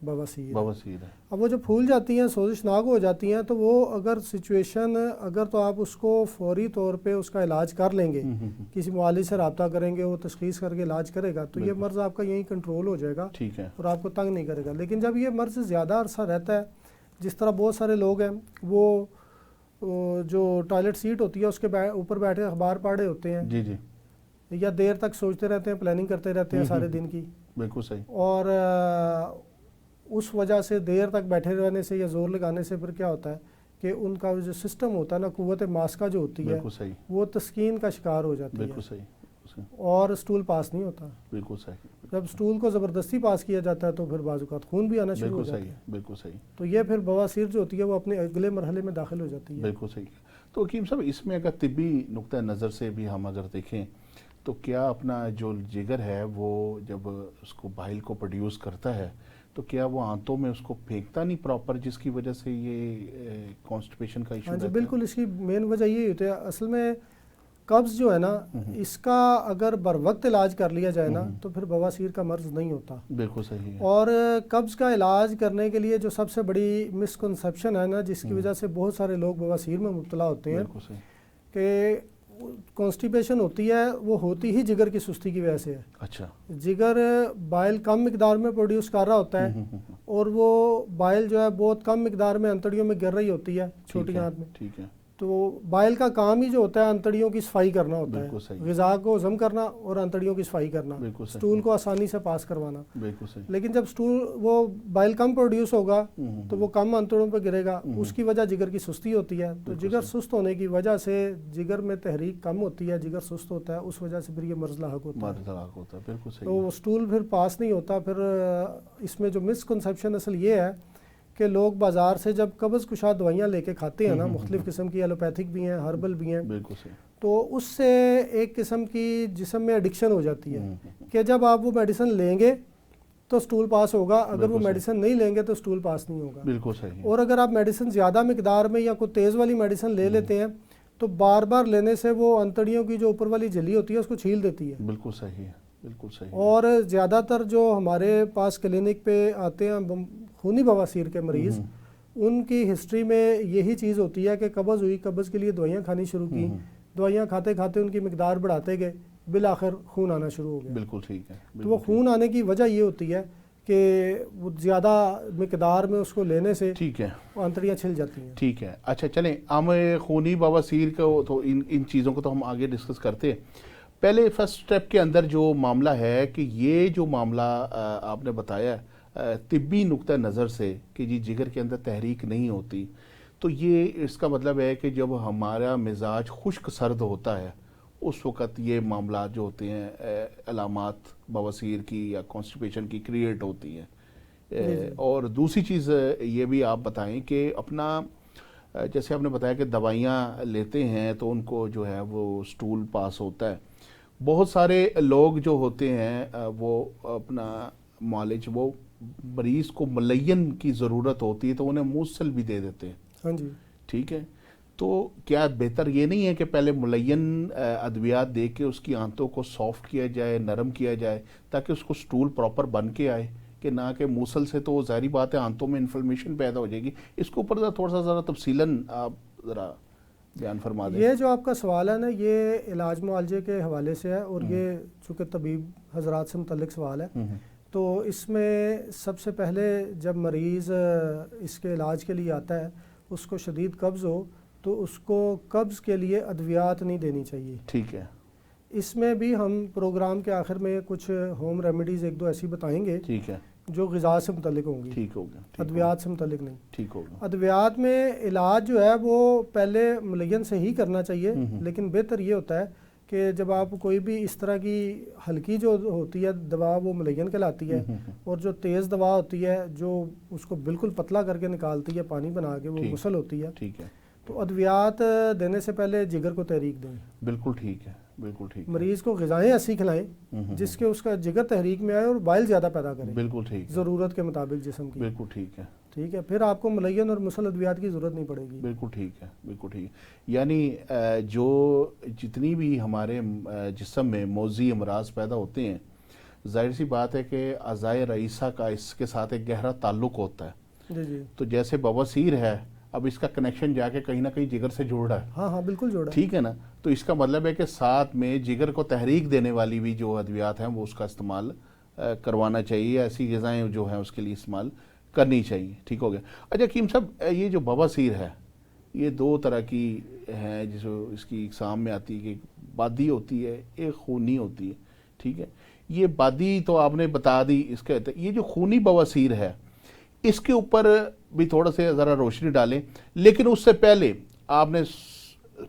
بواسیر بواسیر ہے. اب وہ جب پھول جاتی ہیں سوزشناک ہو جاتی ہیں تو وہ اگر سچویشن اگر تو آپ اس کو فوری طور پہ اس کا علاج کر لیں گے, کسی معالج سے رابطہ کریں گے, وہ تشخیص کر کے علاج کرے گا تو یہ مرض آپ کا یہیں کنٹرول ہو جائے گا ٹھیک ہے, اور آپ کو تنگ نہیں کرے گا. لیکن جب یہ مرض زیادہ عرصہ رہتا ہے, جس طرح بہت سارے لوگ ہیں وہ جو ٹوائلٹ سیٹ ہوتی ہے اس کے اوپر بیٹھے اخبار پڑھ رہے ہوتے ہیں, جی جی, یا دیر تک سوچتے رہتے ہیں, پلاننگ کرتے رہتے ہیں سارے دن کی, بالکل صحیح, اور اس وجہ سے دیر تک بیٹھے رہنے سے یا زور لگانے سے پھر کیا ہوتا ہے کہ ان کا جو سسٹم ہوتا ہے نا, قوت ماسکہ جو ہوتی ہے بالکل صحیح, وہ تسکین کا شکار ہو جاتی بالکل ہے صحیح, اور سٹول پاس نہیں ہوتا. بالکل صحیح, جب سٹول کو زبردستی پاس کیا جاتا ہے تو پھر بعض اوقات خون بھی آنا شروع ہو بالکل جاتا صحیح, ہے, بالکل صحیح, تو یہ پھر بواسیر جو ہوتی ہے وہ اپنے اگلے مرحلے میں داخل ہو جاتی ہے. بالکل صحیح. تو حکیم صاحب اس میں اگر طبی نقطہ نظر سے بھی ہم اگر دیکھیں تو کیا اپنا جو جگر ہے وہ جب اس کو بائل کو پروڈیوس کرتا ہے تو کیا وہ آنتوں میں اس کو پھینکتا نہیں پراپر, جس کی وجہ سے یہ کانسٹیپیشن کا ایشو ہاں رہتا جی ہے؟ بالکل, اس کی مین وجہ یہ ہوتی ہے اصل میں قبض جو ہے نا, اس کا اگر بر وقت علاج کر لیا جائے نا تو پھر بواسیر کا مرض نہیں ہوتا. بالکل صحیح ہے. اور قبض کا علاج کرنے کے لیے جو سب سے بڑی مسکنسیپشن ہے نا, جس کی وجہ سے بہت سارے لوگ بواسیر میں مبتلا ہوتے ہیں, بالکل صحیح, کہ کانسٹیپیشن ہوتی ہے وہ ہوتی ہی جگر کی سستی کی وجہ سے ہے. اچھا, جگر بائل کم مقدار میں پروڈیوس کر رہا ہوتا ہے اور وہ بائل جو ہے بہت کم مقدار میں انتڑیوں میں گر رہی ہوتی ہے چھوٹی آنت میں, ٹھیک ہے, تو بائل کا کام ہی جو ہوتا ہے انتڑیوں کی صفائی کرنا ہوتا بالکل ہے, صحیح, غذا کو ہضم کرنا اور انتڑیوں کی صفائی کرنا, بالکل صحیح, سٹول کو آسانی سے پاس کروانا. بالکل صحیح, لیکن جب سٹول وہ بائل کم پروڈیوس ہوگا تو وہ کم انتڑوں پہ گرے گا, اس کی وجہ جگر کی سستی ہوتی ہے. تو جگر سست ہونے کی وجہ سے جگر میں تحریک کم ہوتی ہے, جگر سست ہوتا ہے, اس وجہ سے پھر یہ مرض لاحق ہوتا ہے. بالکل صحیح, تو وہ سٹول پھر پاس نہیں ہوتا. پھر اس میں جو مسکنسیپشن اصل یہ ہے کہ لوگ بازار سے جب قبض کشا دوائیاں لے کے کھاتے ہیں نا, مختلف قسم کی ایلوپیتھک بھی ہیں, ہربل بھی ہیں, بالکل صحیح, تو اس سے ایک قسم کی جسم میں ایڈکشن ہو جاتی ہے کہ جب آپ وہ میڈیسن لیں گے تو سٹول پاس ہوگا, اگر وہ میڈیسن نہیں لیں گے تو سٹول پاس نہیں ہوگا. بالکل صحیح, اور اگر آپ میڈیسن زیادہ مقدار میں یا کوئی تیز والی میڈیسن لے لیتے ہیں تو بار بار لینے سے وہ انتڑیوں کی جو اوپر والی جھلی ہوتی ہے اس کو چھیل دیتی ہے. بالکل صحیح ہے, بالکل صحیح. اور زیادہ تر جو ہمارے پاس کلینک پہ آتے ہیں خونی بواسیر کے مریض, ان کی ہسٹری میں یہی چیز ہوتی ہے کہ قبض ہوئی, قبض کے لیے دوائیاں کھانی شروع کی, دوائیاں کھاتے کھاتے ان کی مقدار بڑھاتے گئے, بالآخر خون آنا شروع ہو گیا. بالکل ٹھیک ہے. تو وہ خون آنے کی وجہ یہ ہوتی ہے کہ وہ زیادہ مقدار میں اس کو لینے سے ٹھیک ہے, انتڑیاں چھل جاتی ہیں. ٹھیک ہے. اچھا چلیں, ہم خونی بواسیر کو تو ان چیزوں کو تو ہم آگے ڈسکس کرتے ہیں. پہلے فرسٹ سٹیپ کے اندر جو معاملہ ہے کہ یہ جو معاملہ آپ نے بتایا طبی نقطہ نظر سے کہ جی جگر کے اندر تحریک نہیں ہوتی, تو یہ اس کا مطلب ہے کہ جب ہمارا مزاج خشک سرد ہوتا ہے اس وقت یہ معاملات جو ہوتے ہیں علامات بواسیر کی یا کانسٹیپیشن کی کریٹ ہوتی ہیں. اور دوسری چیز یہ بھی آپ بتائیں کہ اپنا جیسے آپ نے بتایا کہ دوائیاں لیتے ہیں تو ان کو جو ہے وہ سٹول پاس ہوتا ہے. بہت سارے لوگ جو ہوتے ہیں وہ اپنا معالج وہ مریض کو ملین کی ضرورت ہوتی ہے تو انہیں موسل بھی دے دیتے ہیں. ہاں جی, ٹھیک ہے, تو کیا بہتر یہ نہیں ہے کہ پہلے ملین ادویات دے کے اس کی آنتوں کو سافٹ کیا جائے, نرم کیا جائے, تاکہ اس کو سٹول پراپر بن کے آئے, کہ نہ کہ موسل سے تو ظاہری بات ہے آنتوں میں انفلمیشن پیدا ہو جائے گی. اس کے اوپر تھوڑا سا ذرا تفصیلاً آپ ذرا بیان فرما دیں. یہ جو آپ کا سوال ہے نا یہ علاج معالجے کے حوالے سے ہے, اور یہ چونکہ طبیب حضرات سے متعلق سوال ہے تو اس میں سب سے پہلے جب مریض اس کے علاج کے لیے آتا ہے, اس کو شدید قبض ہو تو اس کو قبض کے لیے ادویات نہیں دینی چاہیے. ٹھیک ہے, اس میں بھی ہم پروگرام کے آخر میں کچھ ہوم ریمیڈیز ایک دو ایسی بتائیں گے ٹھیک ہے, جو غذا سے متعلق ہوں گی, ٹھیک ہوگا, ادویات سے متعلق نہیں. ٹھیک ہوگا. ادویات میں علاج جو ہے وہ پہلے ملین سے ہی کرنا چاہیے, لیکن بہتر یہ ہوتا ہے کہ جب آپ کوئی بھی اس طرح کی ہلکی جو ہوتی ہے دوا وہ ملین کہلاتی ہے, اور جو تیز دوا ہوتی ہے جو اس کو بالکل پتلا کر کے نکالتی ہے پانی بنا کے وہ مسل ہوتی ہے. ٹھیک ہے, تو ادویات دینے سے پہلے جگر کو تحریک دیں. بالکل ٹھیک ہے, بالکل ٹھیک. مریض کو غذائیں ایسی کھلائیں جس کے اس کا جگر تحریک میں آئے اور بائل زیادہ پیدا کرے, بالکل ٹھیک, ضرورت کے مطابق جسم کی. بالکل ٹھیک ہے. ٹھیک ہے, پھر آپ کو ملین اور مسل ادویات کی ضرورت نہیں پڑے گی. بالکل ٹھیک ہے, بالکل ٹھیک ہے. یعنی جو جتنی بھی ہمارے جسم میں موذی امراض پیدا ہوتے ہیں ظاہر سی بات ہے کہ اعضائے رئیسہ کا اس کے ساتھ ایک گہرا تعلق ہوتا ہے. جی جی تو جیسے بواسیر ہے, اب اس کا کنیکشن جا کے کہیں نہ کہیں جگر سے جوڑ رہا ہے. ہاں ہاں بالکل جوڑا. ٹھیک ہے نا, تو اس کا مطلب ہے کہ ساتھ میں جگر کو تحریک دینے والی بھی جو ادویات ہیں وہ اس کا استعمال کروانا چاہیے, ایسی غذائیں جو ہیں اس کے لیے استعمال کرنی چاہیے. ٹھیک ہو گیا. اچھا حکیم صاحب, یہ جو بواسیر ہے یہ دو طرح کی ہے, جس اس کی اقسام میں آتی ہے کہ ایک بادی ہوتی ہے, ایک خونی ہوتی ہے. ٹھیک ہے, یہ بادی تو آپ نے بتا دی, اس کے یہ جو خونی بواسیر ہے اس کے اوپر بھی تھوڑا سے ذرا روشنی ڈالیں. لیکن اس سے پہلے آپ نے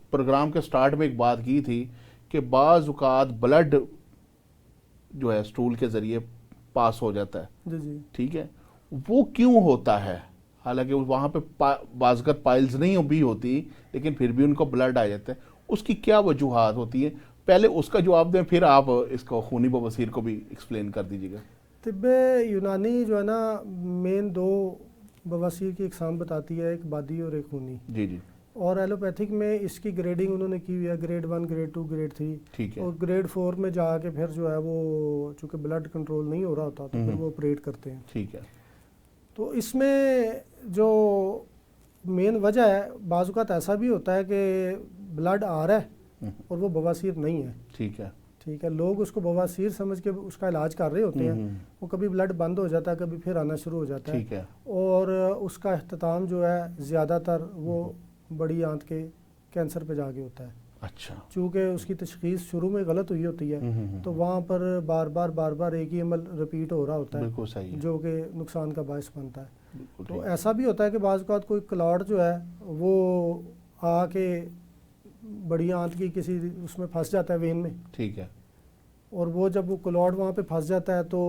پروگرام کے سٹارٹ میں ایک بات کی تھی کہ بعض اوقات بلڈ جو ہے سٹول کے ذریعے پاس ہو جاتا ہے. جی جی ٹھیک ہے, وہ کیوں ہوتا ہے؟ حالانکہ وہاں پہ بعض اوقات پائلز نہیں بھی ہوتی لیکن پھر بھی ان کو بلڈ آ جاتا ہے, اس کی کیا وجوہات ہوتی ہیں؟ پہلے اس کا جواب دیں, پھر آپ اس کو خونی بواسیر کو بھی ایکسپلین کر دیجیے گا. طب یونانی جو ہے نا مین دو بواسیر کی اقسام بتاتی ہے, ایک بادی اور ایک خونی. جی جی. اور ایلوپیتھک میں اس کی گریڈنگ انہوں نے کی ہوئی ہے, گریڈ 1, گریڈ 2, گریڈ 3. ٹھیک ہے. اور گریڈ 4 میں جا کے پھر جو ہے وہ چونکہ بلڈ کنٹرول نہیں ہو رہا ہوتا تو پھر وہ آپریٹ کرتے ہیں. ٹھیک ہے. تو اس میں جو مین وجہ ہے, بعض اوقات ایسا بھی ہوتا ہے کہ بلڈ آ رہا ہے اور وہ بواسیر نہیں ہے. ٹھیک ہے. ٹھیک ہے, لوگ اس کو بواسیر سمجھ کے اس کا علاج کر رہے ہوتے ہیں, وہ کبھی بلڈ بند ہو جاتا ہے, کبھی پھر آنا شروع ہو جاتا ہے. ٹھیک ہے. اور اس کا اختتام جو ہے زیادہ تر وہ بڑی آنت کے کینسر پہ جا کے ہوتا ہے. اچھا. چونکہ اس کی تشخیص شروع میں غلط ہوئی ہوتی ہے تو وہاں پر بار بار ایک ہی عمل رپیٹ ہو رہا ہوتا بالکل صحیح ہے جو کہ نقصان کا باعث بنتا ہے. بالکل تو ایسا بھی ہوتا ہے کہ بعض اوقات کوئی کلاٹ جو ہے وہ آ کے بڑی آنت کی کسی اس میں پھنس جاتا ہے, وین میں. ٹھیک ہے. اور وہ جب وہ کلاٹ وہاں پہ پھنس جاتا ہے تو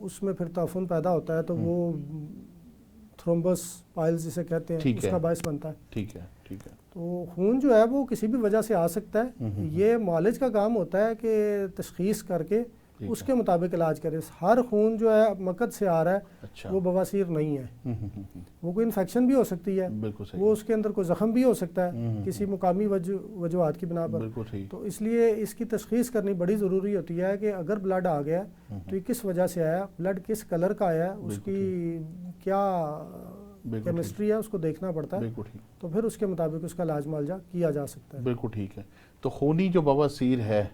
اس میں پھر تعفن پیدا ہوتا ہے, تو وہ تھرومبس پائلز جسے کہتے ہیں اس کا باعث بنتا ہے. ٹھیک ہے. ٹھیک ہے. تو خون جو ہے وہ کسی بھی وجہ سے آ سکتا ہے. یہ معالج کا کام ہوتا ہے کہ تشخیص کر کے اس کے مطابق علاج کرے. ہر خون جو ہے مقد سے آ رہا ہے وہ بواسیر نہیں ہے, وہ کوئی انفیکشن بھی ہو سکتی ہے, وہ اس کے اندر کوئی زخم بھی ہو سکتا ہے کسی مقامی وجوہات کی بنا پر. تو اس لیے اس کی تشخیص کرنی بڑی ضروری ہوتی ہے کہ اگر بلڈ آ گیا تو یہ کس وجہ سے آیا, بلڈ کس کلر کا آیا, اس کی کیا کیمسٹری ہے, اس کو دیکھنا پڑتا ہے. تو پھر اس کے مطابق اس کا علاج معالجہ کیا جا سکتا ہے. بالکل ٹھیک ہے. تو خونی جو بواسیر ہے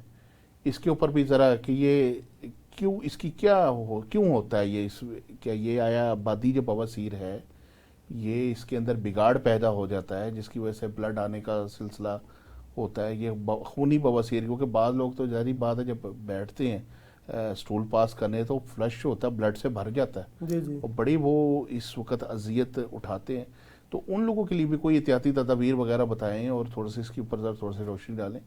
اس کے اوپر بھی ذرا کہ یہ کیوں, اس کی کیوں ہوتا ہے یہ, کیا یہ آیا بادی جو بواسیر ہے یہ اس کے اندر بگاڑ پیدا ہو جاتا ہے جس کی وجہ سے بلڈ آنے کا سلسلہ ہوتا ہے؟ یہ خونی بواسیر, کیونکہ بعض لوگ تو ظاہری بات ہے جب بیٹھتے ہیں سٹول پاس کرنے تو فلش ہوتا ہے, بلڈ سے بھر جاتا ہے جی جی, اور بڑی وہ اس وقت اذیت اٹھاتے ہیں. تو ان لوگوں کے لیے بھی کوئی احتیاطی تدابیر وغیرہ بتائیں اور تھوڑا سا اس کے اوپر ذرا تھوڑا سا روشنی ڈالیں.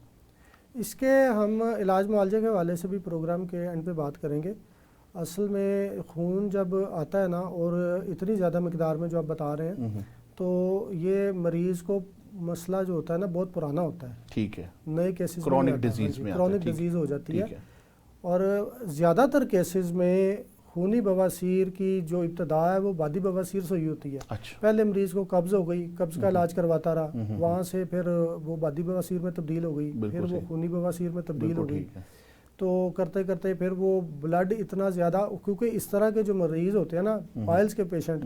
اس کے ہم علاج معالجے کے حوالے سے بھی پروگرام کے اینڈ پہ بات کریں گے. اصل میں خون جب آتا ہے نا اور اتنی زیادہ مقدار میں جو آپ بتا رہے ہیں تو یہ مریض کو مسئلہ جو ہوتا ہے نا بہت پرانا ہوتا ہے. ٹھیک ہے. نئے کیسز کرونک ڈیزیز میں کرونک ڈیزیز ہو جاتی ہے. اور زیادہ تر کیسز میں خونی بواسیر کی جو ابتدا ہے وہ بادی بواسیر سے ہوئی ہوتی ہے. پہلے مریض کو قبض ہو گئی, قبض کا علاج کرواتا رہا, وہاں سے پھر وہ بادی بواسیر میں تبدیل ہو گئی, پھر وہ خونی بواسیر میں تبدیل ہو گئی. تو کرتے کرتے پھر وہ بلڈ اتنا زیادہ, کیونکہ اس طرح کے جو مریض ہوتے ہیں نا پائلز کے پیشنٹ,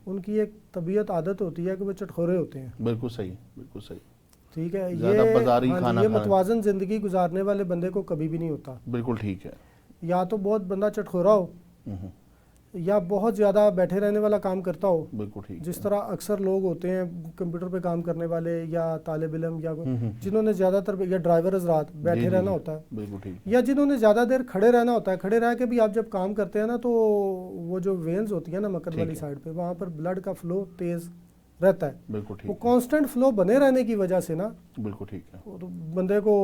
ان کی ایک طبیعت عادت ہوتی ہے کہ وہ چٹخورے ہوتے ہیں. بالکل صحیح, بالکل صحیح. ٹھیک ہے, یہ متوازن زندگی گزارنے والے بندے کو کبھی بھی نہیں ہوتا. بالکل ٹھیک ہے. یا تو بہت بندہ چٹخورا ہو یا بہت زیادہ بیٹھے رہنے والا کام کرتا ہو. بالکل ٹھیک. جس طرح اکثر لوگ ہوتے ہیں کمپیوٹر پہ کام کرنے والے یا طالب علم یا جنہوں نے زیادہ تر, یا ڈرائیور حضرات بیٹھے رہنا ہوتا ہے. بالکل ٹھیک. یا جنہوں نے زیادہ دیر کھڑے رہنا ہوتا ہے. کھڑے رہ کے بھی آپ جب کام کرتے ہیں نا تو وہ جو وینز ہوتی ہیں نا مقد والی سائڈ پہ, وہاں پر بلڈ کا فلو تیز رہتا ہے. بالکل ٹھیک. وہ کانسٹنٹ فلو بنے رہنے کی وجہ سے نا, بالکل ٹھیک ہے, بندے کو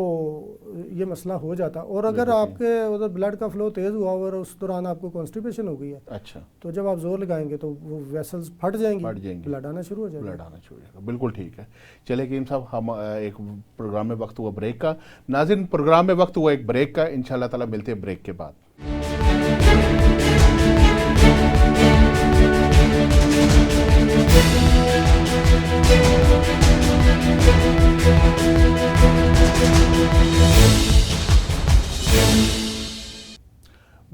یہ مسئلہ ہو جاتا. اور اگر آپ کے ادھر بلڈ کا فلو تیز ہوا اور اس دوران آپ کو کانسٹیپیشن ہو گئی ہے, اچھا, تو جب آپ زور لگائیں گے تو وہ ویسلز پھٹ جائیں گی, بلڈ آنا شروع ہو جائے گا. بالکل ٹھیک ہے. چلے حکیم صاحب, ہم ایک پروگرام میں وقت ہوا بریک کا. ناظرین, پروگرام میں وقت ہوا ایک بریک کا, انشاءاللہ تعالی ملتے ہیں بریک کے بعد.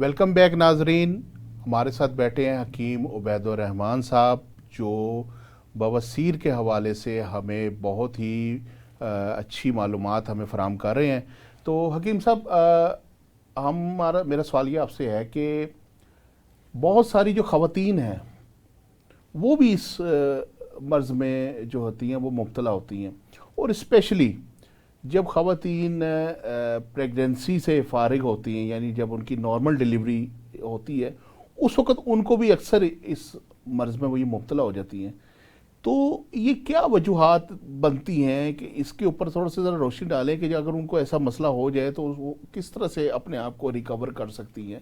ویلکم بیک ناظرین. ہمارے ساتھ بیٹھے ہیں حکیم عبید الرحمان صاحب جو بواسیر کے حوالے سے ہمیں بہت ہی اچھی معلومات ہمیں فراہم کر رہے ہیں. تو حکیم صاحب میرا سوال یہ آپ سے ہے کہ بہت ساری جو خواتین ہیں وہ بھی اس مرض میں جو ہوتی ہیں وہ مبتلا ہوتی ہیں, اور اسپیشلی جب خواتین پریگننسی سے فارغ ہوتی ہیں, یعنی جب ان کی نارمل ڈیلیوری ہوتی ہے اس وقت ان کو بھی اکثر اس مرض میں وہ یہ مبتلا ہو جاتی ہیں. تو یہ کیا وجوہات بنتی ہیں کہ اس کے اوپر تھوڑا سا ذرا روشنی ڈالیں کہ اگر ان کو ایسا مسئلہ ہو جائے تو وہ کس طرح سے اپنے آپ کو ریکور کر سکتی ہیں,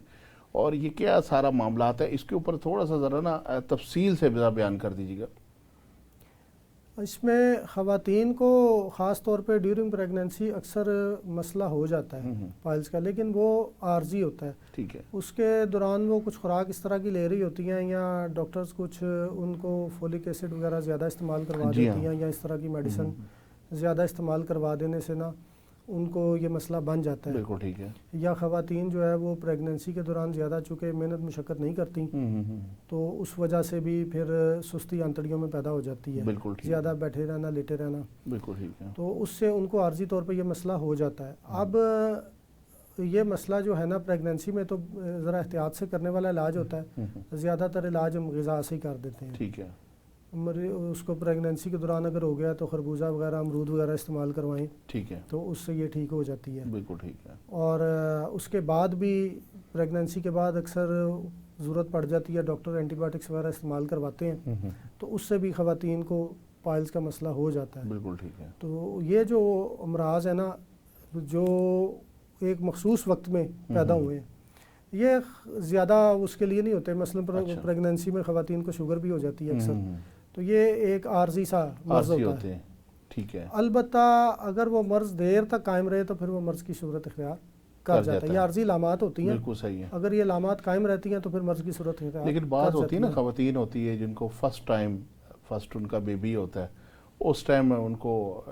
اور یہ کیا سارا معاملات ہے, اس کے اوپر تھوڑا سا ذرا نا تفصیل سے ذرا بیان کر دیجیے گا. اس میں خواتین کو خاص طور پہ ڈیورنگ پریگننسی اکثر مسئلہ ہو جاتا ہے پائلز کا, لیکن وہ عارضی ہوتا ہے. ٹھیک ہے. اس کے دوران وہ کچھ خوراک اس طرح کی لے رہی ہوتی ہیں یا ڈاکٹرز کچھ ان کو فولک ایسڈ وغیرہ زیادہ استعمال کروا دیتی ہیں یا اس طرح کی میڈیسن زیادہ استعمال کروا دینے سے نا ان کو یہ مسئلہ بن جاتا ہے. بالکل ٹھیک ہے. یا خواتین جو ہے وہ پریگننسی کے دوران زیادہ چونکہ محنت مشقت نہیں کرتی تو اس وجہ سے بھی پھر سستی آنتڑیوں میں پیدا ہو جاتی ہے. بالکل ٹھیک. زیادہ بیٹھے رہنا لیٹے رہنا. بالکل ٹھیک ہے. تو اس سے ان کو عارضی طور پہ یہ مسئلہ ہو جاتا ہے. اب یہ مسئلہ جو ہے نا پریگننسی میں تو ذرا احتیاط سے کرنے والا علاج ہوتا ہے. زیادہ تر علاج ہم غذا سے ہی کر دیتے ہیں. ٹھیک ہے. اس کو پریگننسی کے دوران اگر ہو گیا تو خربوزہ وغیرہ امرود وغیرہ استعمال کروائیں. ٹھیک ہے. تو اس سے یہ ٹھیک ہو جاتی ہے. بالکل ٹھیک ہے. اور اس کے بعد بھی پریگننسی کے بعد اکثر ضرورت پڑ جاتی ہے, ڈاکٹر اینٹی بایوٹکس وغیرہ استعمال کرواتے ہیں تو اس سے بھی خواتین کو پائلز کا مسئلہ ہو جاتا ہے. بالکل ٹھیک ہے. تو یہ جو امراض ہے نا جو ایک مخصوص وقت میں پیدا ہوئے ہیں یہ زیادہ اس کے لیے نہیں ہوتے. مثلا پریگننسی میں خواتین کو شوگر بھی ہو جاتی ہے اکثر, تو یہ ایک عارضی سا مرض ہوتا ہے. ٹھیک ہے. البتہ اگر وہ مرض دیر تک قائم رہے تو پھر وہ مرض کی صورت اختیار کر جاتا ہے. یہ عارضی علامات ہوتی ہیں. بالکل صحیح ہے. اگر یہ علامات قائم رہتی ہیں تو پھر مرض کی صورت اختیار. لیکن بعض ہوتی ہے نا خواتین ہوتی ہے جن کو فرسٹ ان کا بیبی ہوتا ہے, اس ٹائم ان کو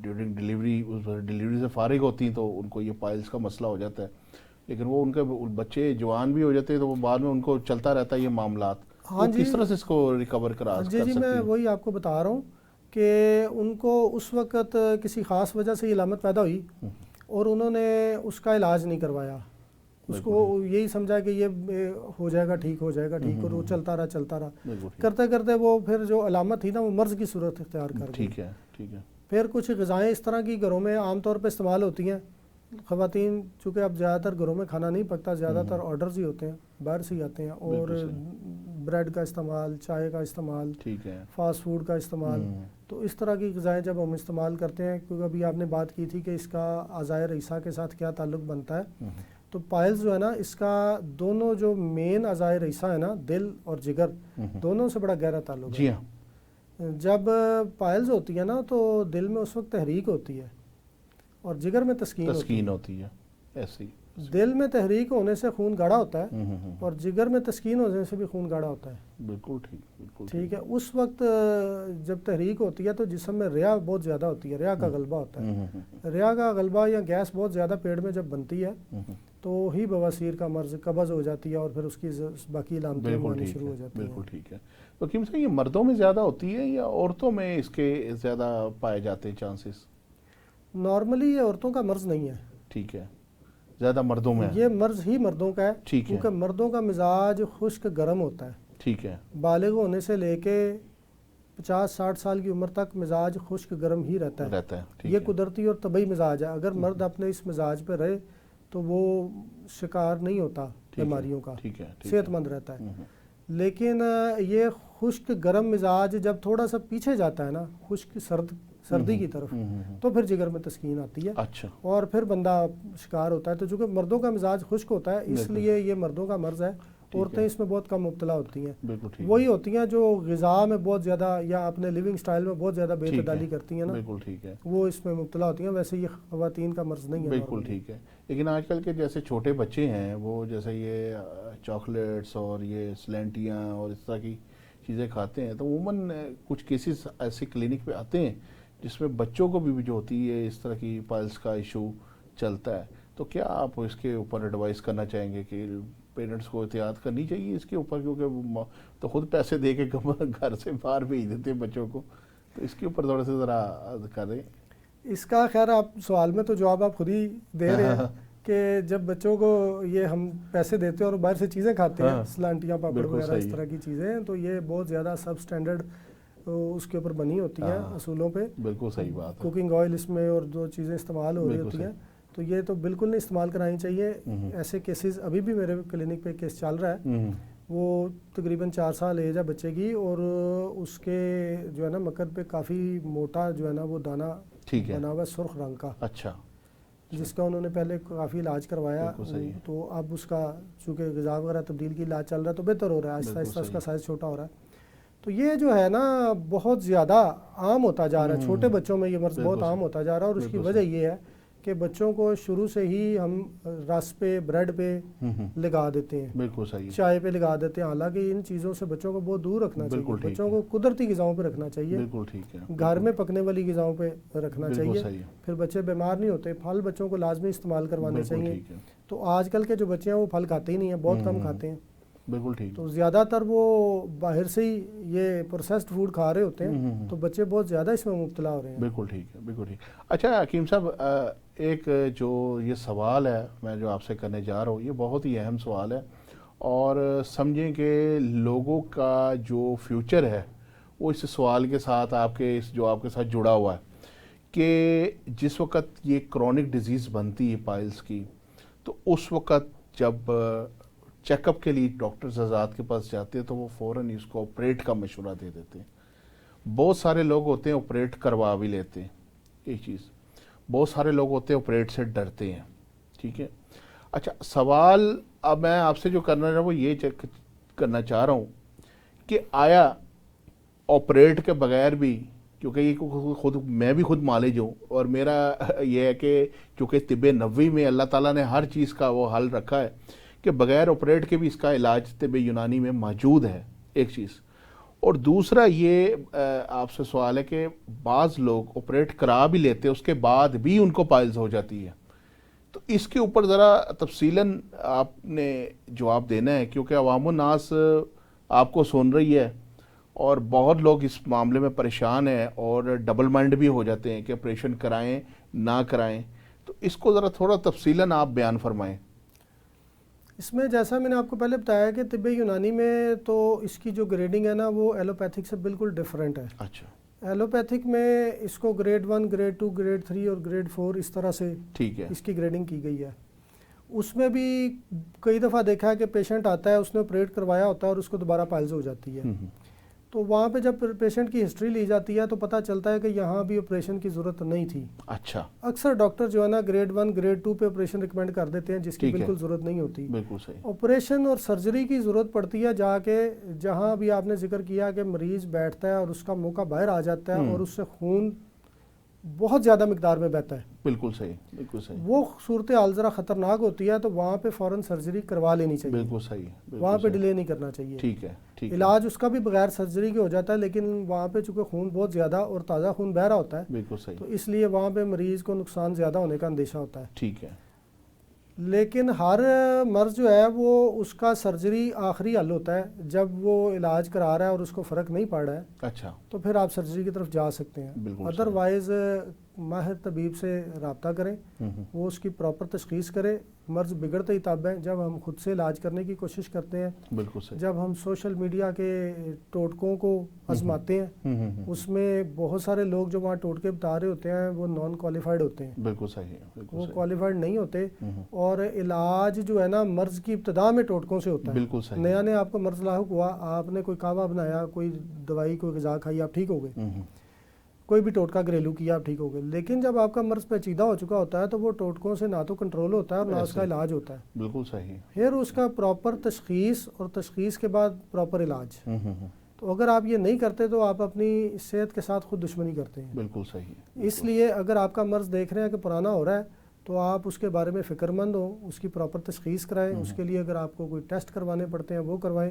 ڈیورنگ ڈیلیوری سے فارغ ہوتی ہیں تو ان کو یہ پائلز کا مسئلہ ہو جاتا ہے, لیکن وہ ان کے بچے جوان بھی ہو جاتے ہیں تو وہ بعد میں ان کو چلتا رہتا ہے یہ معاملات. کس طرح سے اس کو ریکور کر سکتے ہیں؟ جی میں وہی آپ کو بتا رہا ہوں کہ ان کو اس وقت کسی خاص وجہ سے یہ علامت پیدا ہوئی اور انہوں نے اس کا علاج نہیں کروایا. اس کو یہی سمجھا کہ یہ ہو جائے گا ٹھیک, ہو جائے گا ٹھیک, اور وہ چلتا رہا کرتے کرتے وہ پھر جو علامت تھی نا وہ مرض کی صورت اختیار کر گئی. ٹھیک ہے. ٹھیک ہے. پھر کچھ غذائیں اس طرح کی گھروں میں عام طور پہ استعمال ہوتی ہیں. خواتین چونکہ اب زیادہ تر گھروں میں کھانا نہیں پکتا, زیادہ تر آرڈرز ہی ہوتے ہیں, باہر سے ہی آتے ہیں, اور بریڈ کا استعمال, چائے کا استعمال, فاسٹ فوڈ کا استعمال. تو اس طرح کی غذائیں جب ہم استعمال کرتے ہیں, کیونکہ ابھی آپ نے بات کی تھی کہ اس کا اعضائے رئیسہ کے ساتھ کیا تعلق بنتا ہے, تو پائلز جو ہے نا اس کا دونوں جو مین اعضائے رئیسہ ہے نا دل اور جگر, دونوں سے بڑا گہرا تعلق ہے. جب پائلز ہوتی ہے نا تو دل میں اس وقت تحریک ہوتی ہے اور جگر میں تسکین ہوتی ہے. ایسے ہی دل میں تحریک ہونے سے خون گاڑھا ہوتا ہے اور جگر میں تسکین ہونے سے بھی خون گاڑھا ہوتا ہے. بالکل ٹھیک. بالکل ٹھیک ہے. اس وقت جب تحریک ہوتی ہے تو جسم میں ریا بہت زیادہ ہوتی ہے, ریا کا غلبہ ہوتا ہے. ریا کا غلبہ یا گیس بہت زیادہ پیٹ میں جب بنتی ہے تو ہی بواسیر کا مرض قبض ہو جاتی ہے اور پھر اس کی باقی علامتیں آنی شروع ہو جاتی ہیں. بالکل ٹھیک ہے. تو حکیم صاحب یہ مردوں میں زیادہ ہوتی ہے یا عورتوں میں اس کے زیادہ پائے جاتے ہیں چانسز؟ نارملی یہ عورتوں کا مرض نہیں ہے. ٹھیک ہے. زیادہ مردوں میں یہ مرض ہی مردوں کا ہے. ٹھیک ہے. کیونکہ مردوں کا مزاج خشک گرم ہوتا ہے. ٹھیک ہے. بالغ ہونے سے لے کے 50-60 سال کی عمر تک مزاج خشک گرم ہی رہتا ہے. یہ قدرتی اور طبعی مزاج ہے. اگر مرد اپنے اس مزاج پہ رہے تو وہ شکار نہیں ہوتا بیماریوں کا, صحت مند رہتا ہے. لیکن یہ خشک گرم مزاج جب تھوڑا سا پیچھے جاتا ہے نا خشک سردی کی طرف, تو پھر جگر میں تسکین آتی ہے. اچھا. اور پھر بندہ شکار ہوتا ہے. تو چونکہ مردوں کا مزاج خشک ہوتا ہے اس لیے یہ مردوں کا مرض ہے. عورتیں اس میں بہت کم مبتلا ہوتی ہیں. وہی ہوتی ہیں جو غذا میں بہت زیادہ یا اپنے لیونگ سٹائل میں بہت زیادہ بے اعتدالی کرتی ہیں نا, بالکل ٹھیک ہے, وہ اس میں مبتلا ہوتی ہیں. ویسے یہ خواتین کا مرض نہیں ہے. بالکل ٹھیک ہے. لیکن آج کل کے جیسے چھوٹے بچے ہیں وہ جیسے یہ چاکلیٹس اور یہ سلینٹیاں اور اس طرح کی چیزیں کھاتے ہیں, تو عموماً کچھ کیسز ایسے کلینک پہ آتے ہیں جس میں بچوں کو بھی جو ہوتی ہے اس طرح کی پائلز کا ایشو چلتا ہے. تو کیا آپ اس کے اوپر ایڈوائز کرنا چاہیں گے کہ پیرنٹس کو احتیاط کرنی چاہیے اس کے اوپر، کیونکہ تو خود پیسے دے کے گھر سے باہر بھیج دیتے ہیں بچوں کو، تو اس کے اوپر تھوڑا سا ذرا کریں. اس کا خیر آپ سوال میں تو جواب آپ خود ہی دے رہے ہیں کہ جب بچوں کو یہ ہم پیسے دیتے ہیں اور باہر سے چیزیں کھاتے ہیں، سلانٹیاں پاپڑ وغیرہ اس طرح کی چیزیں ہیں، تو یہ بہت زیادہ سب سٹینڈرڈ اس کے اوپر بنی ہوتی ہیں اصولوں پہ. بالکل صحیح بات ہے. کوکنگ آئل اس میں اور جو چیزیں استعمال ہو رہی ہوتی ہیں، تو یہ تو بالکل نہیں استعمال کرانی چاہیے. ایسے کیسز ابھی بھی میرے کلینک پہ کیس چل رہا ہے، وہ تقریباً 4 سال ایج ہے بچے کی، اور اس کے جو ہے نا مکد پہ کافی موٹا جو ہے نا وہ دانہ بنا ہوا ہے سرخ رنگ کا. اچھا. جس کا انہوں نے پہلے کافی علاج کروایا، تو اب اس کا چونکہ غذا وغیرہ تبدیل کی علاج چل رہا ہے تو بہتر ہو رہا ہے، آہستہ آہستہ اس کا سائز چھوٹا ہو رہا ہے. تو یہ جو ہے نا بہت زیادہ عام ہوتا جا رہا ہے، چھوٹے بچوں میں یہ مرض بہت عام ہوتا جا رہا ہے، اور اس کی وجہ یہ ہے کہ بچوں کو شروع سے ہی ہم رس پہ بریڈ پہ لگا دیتے ہیں، بالکل صحیح، چائے پہ لگا دیتے ہیں. حالانکہ ان چیزوں سے بچوں کو بہت دور رکھنا چاہیے، بچوں کو قدرتی غذاؤں پہ رکھنا چاہیے، بالکل ٹھیک ہے، گھر میں پکنے والی غذاؤں پہ رکھنا چاہیے. پھر بچے بیمار نہیں ہوتے. پھل بچوں کو لازمی استعمال کروانے چاہیے. تو آج کل کے جو بچے ہیں وہ پھل کھاتے ہی نہیں ہیں، بہت کم کھاتے ہیں. بالکل ٹھیک. تو زیادہ تر وہ باہر سے ہی یہ پروسیسڈ فوڈ کھا رہے ہوتے ہیں، تو بچے بہت زیادہ اس میں مبتلا ہو رہے ہیں. بالکل ٹھیک ہے، بالکل ٹھیک. اچھا حکیم صاحب، ایک جو یہ سوال ہے میں جو آپ سے کرنے جا رہا ہوں، یہ بہت ہی اہم سوال ہے، اور سمجھیں کہ لوگوں کا جو فیوچر ہے وہ اس سوال کے ساتھ آپ کے ساتھ جڑا ہوا ہے کہ جس وقت یہ کرونک ڈیزیز بنتی ہے پائلز کی، تو اس وقت جب چیک اپ کے لیے ڈاکٹرز حضرات کے پاس جاتے ہیں تو وہ فوراً اس کو آپریٹ کا مشورہ دے دیتے ہیں. بہت سارے لوگ ہوتے ہیں آپریٹ کروا بھی لیتے ہیں، ایک چیز. بہت سارے لوگ ہوتے ہیں آپریٹ سے ڈرتے ہیں. ٹھیک ہے. اچھا، سوال اب میں آپ سے جو کرنا ہے وہ یہ کرنا چاہ رہا ہوں کہ آیا آپریٹ کے بغیر بھی، کیونکہ یہ میں بھی خود مالج ہوں، اور میرا یہ ہے کہ چونکہ طب نبوی میں اللہ تعالیٰ نے ہر چیز کا وہ حل رکھا ہے کہ بغیر آپریٹ کے بھی اس کا علاج طب یونانی میں موجود ہے، ایک چیز. اور دوسرا یہ آپ سے سوال ہے کہ بعض لوگ آپریٹ کرا بھی لیتے اس کے بعد بھی ان کو پائلز ہو جاتی ہے، تو اس کے اوپر ذرا تفصیلاً آپ نے جواب دینا ہے، کیونکہ عوام الناس آپ کو سن رہی ہے اور بہت لوگ اس معاملے میں پریشان ہیں اور ڈبل مائنڈ بھی ہو جاتے ہیں کہ آپریشن کرائیں نہ کرائیں. تو اس کو ذرا تھوڑا تفصیلاً آپ بیان فرمائیں. اس میں جیسا میں نے آپ کو پہلے بتایا کہ طب یونانی میں تو اس کی جو گریڈنگ ہے نا وہ ایلوپیتھک سے بالکل ڈیفرنٹ ہے. اچھا. ایلوپیتھک میں اس کو گریڈ 1، گریڈ 2، گریڈ 3 اور گریڈ 4 اس طرح سے ٹھیک ہے اس کی گریڈنگ کی گئی ہے. اس میں بھی کئی دفعہ دیکھا ہے کہ پیشنٹ آتا ہے، اس نے آپریٹ کروایا ہوتا ہے اور اس کو دوبارہ پائلز ہو جاتی ہے. تو وہاں پہ جب پیشنٹ کی ہسٹری لی جاتی ہے تو پتہ چلتا ہے کہ یہاں بھی آپریشن کی ضرورت نہیں تھی. اچھا. اکثر ڈاکٹر جو ہے نا گریڈ 1، گریڈ 2 پہ آپریشن ریکمینڈ کر دیتے ہیں، جس کی بالکل ضرورت نہیں ہوتی. بالکل صحیح. آپریشن اور سرجری کی ضرورت پڑتی ہے جا کے جہاں بھی آپ نے ذکر کیا کہ مریض بیٹھتا ہے اور اس کا موقع باہر آ جاتا ہے اور اس سے خون بہت زیادہ مقدار میں بہتا ہے. بالکل صحیح، بالکل صحیح. وہ صورتحال ذرا خطرناک ہوتی ہے، تو وہاں پہ فوراً سرجری کروا لینی چاہیے. بالکل صحیح. وہاں پہ ڈیلے نہیں کرنا چاہیے. ٹھیک ہے. علاج اس کا بھی بغیر سرجری کے ہو جاتا ہے، لیکن وہاں پہ چونکہ خون بہت زیادہ اور تازہ خون بہ رہا ہوتا ہے. بالکل صحیح. تو اس لیے وہاں پہ مریض کو نقصان زیادہ ہونے کا اندیشہ ہوتا ہے. ٹھیک ہے. لیکن ہر مرض جو ہے وہ اس کا سرجری آخری حل ہوتا ہے. جب وہ علاج کرا رہا ہے اور اس کو فرق نہیں پڑ رہا ہے، اچھا، تو پھر آپ سرجری کی طرف جا سکتے ہیں. ادروائز ماہر طبیب سے رابطہ کریں، وہ اس کی پراپر تشخیص کرے. مرض بگڑتے ہی تب ہے جب ہم خود سے علاج کرنے کی کوشش کرتے ہیں. بالکل صحیح. جب ہم سوشل میڈیا کے ٹوٹکوں کو آزماتے ہیں، اس میں بہت سارے لوگ جو وہاں ٹوٹکے بتا رہے ہوتے ہیں وہ نان کوالیفائڈ ہوتے ہیں. بالکل صحیح. وہ کوالیفائڈ نہیں ہوتے، اور علاج جو ہے نا مرض کی ابتدا میں ٹوٹکوں سے ہوتا ہے. بالکل صحیح. نیا نیا آپ کو مرض لاحق ہوا، آپ نے کوئی کعوہ بنایا، کوئی دوائی، کوئی غذا کھائی، آپ ٹھیک ہو گئے. کوئی بھی ٹوٹکا گھریلو کیا، آپ ٹھیک ہو گئے. لیکن جب آپ کا مرض پیچیدہ ہو چکا ہوتا ہے تو وہ ٹوٹکوں سے نہ تو کنٹرول ہوتا ہے اور نہ اس کا علاج ہوتا ہے. بالکل صحیح. پھر اس کا پراپر تشخیص اور تشخیص کے بعد پراپر علاج. تو اگر آپ یہ نہیں کرتے تو آپ اپنی صحت کے ساتھ خود دشمنی کرتے ہیں. بالکل صحیح. اس لیے اگر آپ کا مرض دیکھ رہے ہیں کہ پرانا ہو رہا ہے تو آپ اس کے بارے میں فکر مند ہوں، اس کی پراپر تشخیص کرائیں، اس کے لیے اگر آپ کو کوئی ٹیسٹ کروانے پڑتے ہیں وہ کروائیں.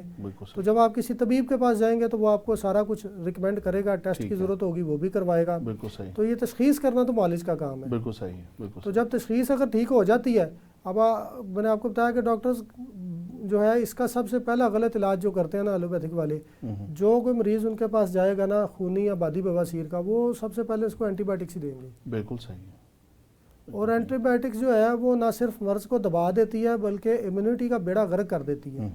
تو جب آپ کسی طبیب کے پاس جائیں گے تو وہ آپ کو سارا کچھ ریکمینڈ کرے گا، ٹیسٹ کی ضرورت ہوگی وہ بھی کروائے گا. بالکل صحیح. تو یہ تشخیص کرنا تو معالج کا کام ہے. بالکل صحیح ہے. بالکل. تو جب تشخیص اگر ٹھیک ہو جاتی ہے، اب میں نے آپ کو بتایا کہ ڈاکٹرز جو ہے اس کا سب سے پہلا غلط علاج جو کرتے ہیں نا ایلوپیتھک والے، جو کوئی مریض ان کے پاس جائے گا نا خونی یا بادی بواسیر کا، وہ سب سے پہلے اس کو اینٹی بائیوٹکس ہی دیں گے. بالکل صحیح ہے. اور اینٹی بائیوٹکس جو ہے وہ نہ صرف مرض کو دبا دیتی ہے بلکہ امیونٹی کا بیڑا غرق کر دیتی ہے.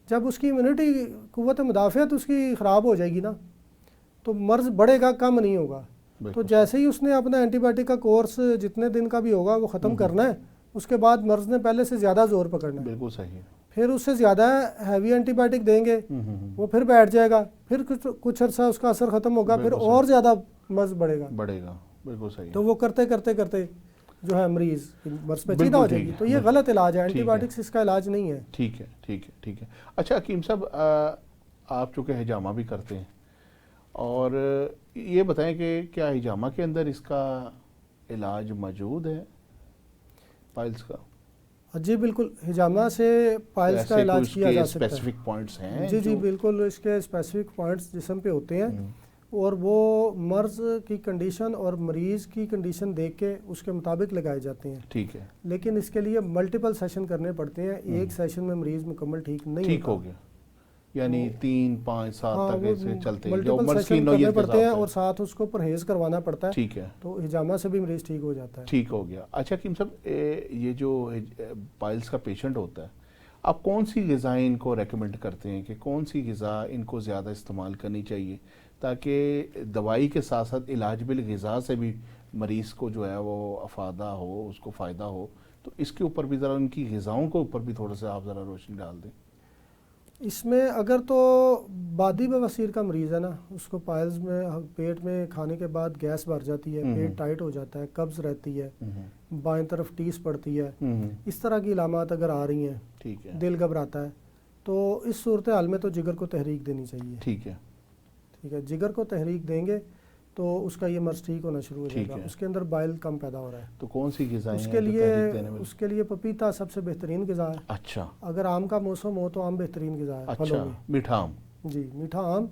جب اس کی امیونٹی قوت مدافعت اس کی خراب ہو جائے گی نا تو مرض بڑھے گا، کم نہیں ہوگا. تو جیسے ہی اس نے اپنا اینٹی بائیوٹک کا کورس جتنے دن کا بھی ہوگا وہ ختم کرنا ہے، اس کے بعد مرض نے پہلے سے زیادہ زور پکڑنا ہے. بالکل صحیح ہے. پھر اس سے زیادہ ہیوی اینٹی بائیوٹک دیں گے، وہ پھر بیٹھ جائے گا، پھر کچھ عرصہ اس کا اثر ختم ہوگا، پھر اور زیادہ مرض بڑھے گا. بالکل صحیح. تو وہ کرتے کرتے جو ہے مریض مرض پیچیدہ ہو جائے گی. تو یہ غلط علاج ہے، اینٹی بائیوٹکس اس کا علاج نہیں ہے. ٹھیک ہے. اچھا حکیم صاحب، آپ چونکہ ہجامہ بھی کرتے ہیں، اور یہ بتائیں کہ کیا ہجامہ کے اندر اس کا علاج موجود ہے پائلز کا؟ جی بالکل، ہجامہ سے پائلز کا علاج کیا جا سکتا ہے. اسپیسیفک پوائنٹس ہیں؟ جی بالکل، اس کے اسپیسیفک پوائنٹس جسم پہ ہوتے ہیں، اور وہ مرض کی کنڈیشن اور مریض کی کنڈیشن دیکھ کے اس کے مطابق لگائے جاتے ہیں. ٹھیک ہے. لیکن اس کے لیے ملٹیپل سیشن کرنے پڑتے ہیں. ایک سیشن میں مریض مکمل ٹھیک نہیں ہو گیا، یعنی 3 5 7 تک ایسے چلتے ہیں، ملٹیپل سیشن کرنے پڑتے ہیں اور ساتھ اس کو پرہیز کروانا پڑتا ہے. ٹھیک ہے. تو ہجامہ سے بھی مریض ٹھیک ہو جاتا ہے. ٹھیک ہو گیا. اچھا حکیم صاحب، یہ جو پائلز کا پیشنٹ ہوتا ہے، آپ کون سی غذائیں ان کو ریکمینڈ کرتے ہیں کہ کون سی غذا ان کو زیادہ استعمال کرنی چاہیے تاکہ دوائی کے ساتھ ساتھ علاج بالغذا سے بھی مریض کو جو ہے وہ افادہ ہو، اس کو فائدہ ہو؟ تو اس کے اوپر بھی ذرا ان کی غذاؤں کے اوپر بھی تھوڑا سا آپ ذرا روشنی ڈال دیں. اس میں اگر تو بادی بواسیر کا مریض ہے نا، اس کو پائلز میں پیٹ میں کھانے کے بعد گیس بھر جاتی ہے، پیٹ ٹائٹ ہو جاتا ہے، قبض رہتی ہے، بائیں طرف ٹیس پڑتی ہے، اس طرح کی علامات اگر آ رہی ہیں، دل گھبراتا ہے، تو اس صورتحال میں تو جگر کو تحریک دینی چاہیے. ٹھیک ہے. جگر کو تحریک دیں گے تو اس کا یہ مرض ٹھیک ہونا شروع ہو جائے گا. اس کے اندر بائل کم پیدا ہو رہا ہے. تو کون سی غذائیں اس کے لیے پپیتا سب سے بہترین غذا ہے. اچھا. اگر آم کا موسم ہو تو آم بہترین غذا ہے. اچھا. میٹھا آم؟ جی، میٹھا آم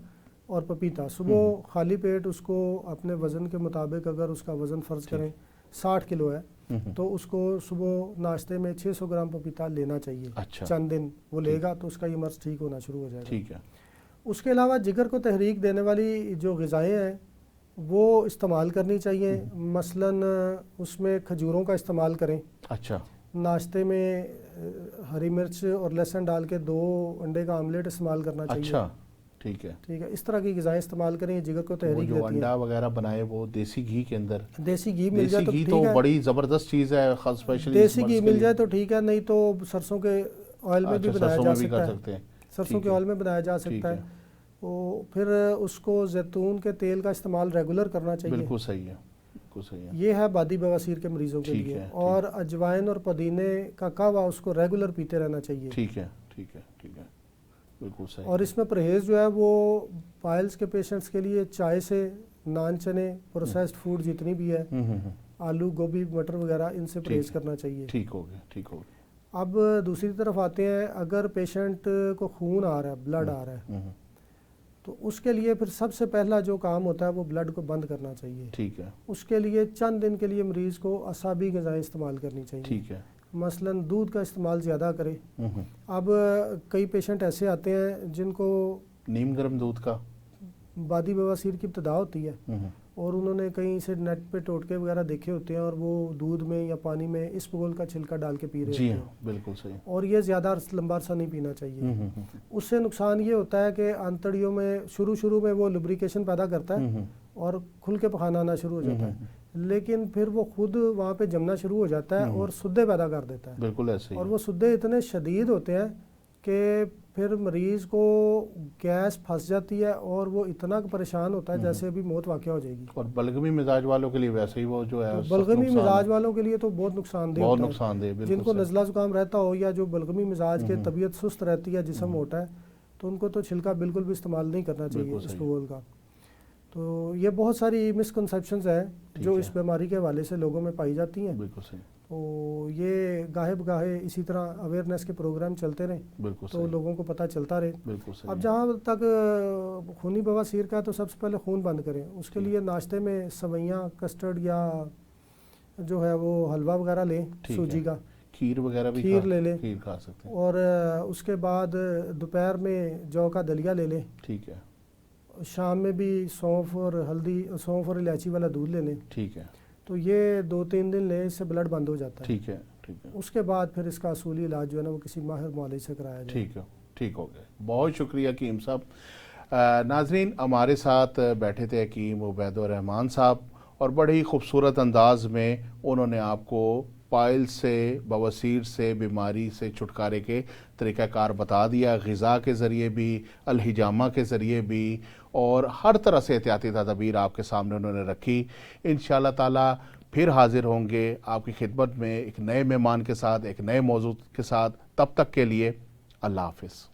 اور پپیتا. صبح خالی پیٹ اس کو اپنے وزن کے مطابق، اگر اس کا وزن فرض کریں 60 کلو ہے تو اس کو صبح ناشتے میں 600 گرام پپیتا لینا چاہیے. چند دن وہ لے گا تو اس کا یہ مرض ٹھیک ہونا شروع ہو جائے گا. ٹھیک ہے. اس کے علاوہ جگر کو تحریک دینے والی جو غذائیں ہیں وہ استعمال کرنی چاہیے. مثلاً اس میں کھجوروں کا استعمال کریں. اچھا. ناشتے میں ہری مرچ اور لہسن ڈال کے 2 انڈے کا آملیٹ استعمال کرنا چاہیے. اچھا. ٹھیک ہے. اس طرح کی غذائیں استعمال کریں، جگر کو تحریک دیتی ہیں. جو انڈا وغیرہ بنائے وہ دیسی گھی کے اندر، دیسی گھی مل جائے تو ٹھیک ہے. دیسی گھی تو بڑی زبردست چیز ہے، خاص اسپیشلی دیسی گھی مل جائے تو ٹھیک ہے، نہیں تو سرسوں کے آئل میں بھی بنایا جا سکتا ہے. سرسوں کے آئل میں بنایا جا سکتا ہے. پھر اس کو زیتون کے تیل کا استعمال ریگولر کرنا چاہیے. بالکل صحیح ہے. یہ ہے بادی بواسیر کے مریضوں کے لیے. اور اجوائن اور پودینے کا قہوہ اس کو ریگولر پیتے رہنا چاہیے. ٹھیک ہے. بالکل صحیح. اور اس میں پرہیز جو ہے وہ پائلز کے پیشنٹس کے لیے چائے سے، نان چنے، پروسیسڈ فوڈ جتنی بھی ہے، آلو گوبھی مٹر وغیرہ، ان سے پرہیز کرنا چاہیے. ٹھیک ہو گیا. اب دوسری طرف آتے ہیں، اگر پیشنٹ کو خون آ رہا ہے، بلڈ آ رہا ہے، تو اس کے لیے پھر سب سے پہلا جو کام ہوتا ہے وہ بلڈ کو بند کرنا چاہیے. ٹھیک ہے. اس کے لیے چند دن کے لیے مریض کو اعصابی غذائیں استعمال کرنی چاہیے. ٹھیک ہے. مثلاً دودھ کا استعمال زیادہ کرے. اب کئی پیشنٹ ایسے آتے ہیں جن کو نیم گرم دودھ کا بادی بواسیر کی ابتدا ہوتی ہے، اور انہوں نے کہیں سے نیٹ پہ ٹوٹکے وغیرہ دیکھے ہوتے ہیں اور وہ دودھ میں یا پانی میں اسبگول کا چھلکا ڈال کے پی رہے ہوتے ہیں. بالکل صحیح. اور یہ زیادہ لمبا عرصہ نہیں پینا چاہیے. اس سے نقصان یہ ہوتا ہے کہ آنتڑیوں میں شروع میں وہ لبریکیشن پیدا کرتا ہے اور کھل کے پخانہ آنا شروع ہو جاتا ہے، لیکن پھر وہ خود وہاں پہ جمنا شروع ہو جاتا ہے اور سدے پیدا کر دیتا ہے. بالکل ایسے ہی. اور وہ سدے اتنے شدید ہوتے ہیں کہ پھر مریض کو گیس پھنس جاتی ہے اور وہ اتنا پریشان ہوتا ہے جیسے ابھی موت واقع ہو جائے گی. اور بلغمی مزاج والوں کے لیے ویسے ہی وہ جو ہے بلغمی مزاج والوں کے لیے تو بہت نقصان دہ ہوتا ہے. جن کو نزلہ زکام رہتا ہو یا جو بلغمی مزاج کے طبیعت سست رہتی ہے، جسم موٹا ہے، تو ان کو تو چھلکا بالکل بھی استعمال نہیں کرنا چاہیے اسبگول کا. تو یہ بہت ساری مسکنسیپشنز ہیں جو اس بیماری کے حوالے سے لوگوں میں پائی جاتی ہیں. تو یہ گاہے بگاہے اسی طرح اویئرنیس کے پروگرام چلتے رہیں بالکل تو صحیح، لوگوں کو پتہ چلتا رہے. بالکل صحیح. اب جہاں تک خونی بواسیر کا ہے تو سب سے پہلے خون بند کریں. اس کے لیے ناشتے میں سویاں، کسٹرڈ یا جو ہے وہ حلوہ وغیرہ لیں سوجی کا، کھیر وغیرہ بھی کھیر لے لیں، کھیر کھا سکتے ہیں. اور اس کے بعد دوپہر میں جو کا دلیا لے لیں. ٹھیک ہے، شام میں بھی سونف اور الائچی والا دودھ لے لیں. ٹھیک ہے، تو یہ 2-3 دن لیں، اس سے بلڈ بند ہو جاتا ہے. ٹھیک ہے، ٹھیک ہے. اس کے بعد پھر اس کا اصولی علاج جو ہے نا وہ کسی ماہر معالج سے کرایا جائے. ٹھیک ہے، ٹھیک ہو گیا. بہت شکریہ حکیم صاحب. ناظرین، ہمارے ساتھ بیٹھے تھے حکیم عبید الرحمان صاحب، اور بڑے ہی خوبصورت انداز میں انہوں نے آپ کو پائل سے، بواسیر سے، بیماری سے چھٹکارے کے طریقہ کار بتا دیا، غذا کے ذریعے بھی، الحجامہ کے ذریعے بھی، اور ہر طرح سے احتیاطی تدابیر آپ کے سامنے انہوں نے رکھی. انشاءاللہ تعالی پھر حاضر ہوں گے آپ کی خدمت میں ایک نئے مہمان کے ساتھ، ایک نئے موضوع کے ساتھ. تب تک کے لیے اللہ حافظ.